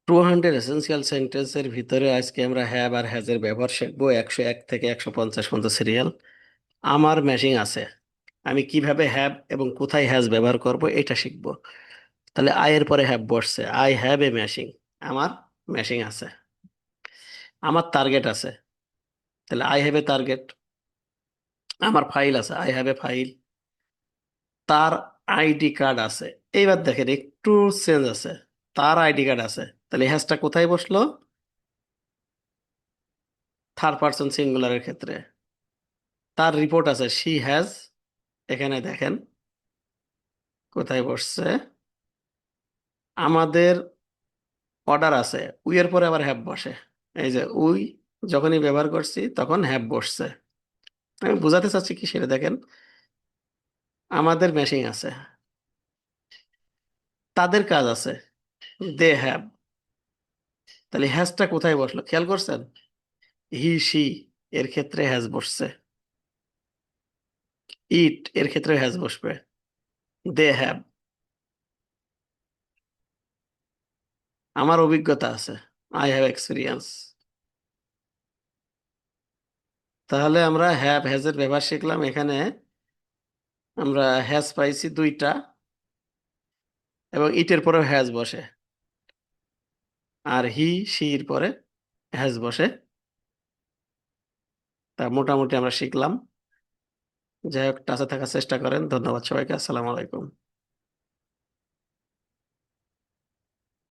200 essential সেন্টেন্সের ভিতরে আজকে আমরা হ্যাভ আর হ্যাজের ব্যবহার শিখবো 101 থেকে 150 পর্যন্ত সিরিয়াল। আমার ম্যাশিং আছে, আমি কিভাবে হ্যাভ এবং কোথায় হ্যাজ ব্যবহার করব এটা শিখবো। তাহলে আই এর পরে হ্যাভ বসছে, আই হ্যাভ এ ম্যাশিং। আমার ম্যাশিং আছে। আমার টার্গেট আছে, তাহলে আই হ্যাভ এ টার্গেট। আমার ফাইল আছে, আই হ্যাভ এ ফাইল। তার আইডি কার্ড আছে। এইবার দেখেন একটু চেঞ্জ আছে, তার আইডি কার্ড আছে, তাহলে হ্যাজটা কোথায় বসলো? থার্ড পার্সন সিঙ্গুলারের ক্ষেত্রে। তার রিপোর্ট আছে, শি হ্যাজ, এখানে দেখেন কোথায় বসছে। আমাদের অর্ডার আছে, উই এর পরে আবার হ্যাভ বসে। এই যে উই যখনই ব্যবহার করছি তখন হ্যাভ বসছে। আমি বোঝাতে চাচ্ছি কি সেটা দেখেন। আমাদের মেশিং আছে, তাদের কাজ আছে, দে হ্যাভ। তাহলে হ্যাজটা কোথায় বসলো খেয়াল করছেন? হি সি এর ক্ষেত্রে হ্যাজ বসছে। ইট এর ক্ষেত্রে হ্যাজ বসবে। They have. আমার অভিজ্ঞতা আছে, আই হ্যাভ এক্সপিরিয়েন্স। তাহলে আমরা হ্যাভ হ্যাজের ব্যবহার শিখলাম। এখানে আমরা হ্যাজ পাইছি দুইটা, এবং ইটের পরেও হ্যাজ বসে, আর হি সির পরে হ্যাজ বসে। তা মোটামুটি আমরা শিখলাম। যাই হোক, টাচে থাকার চেষ্টা করেন। ধন্যবাদ সবাইকে। আসসালামু আলাইকুম।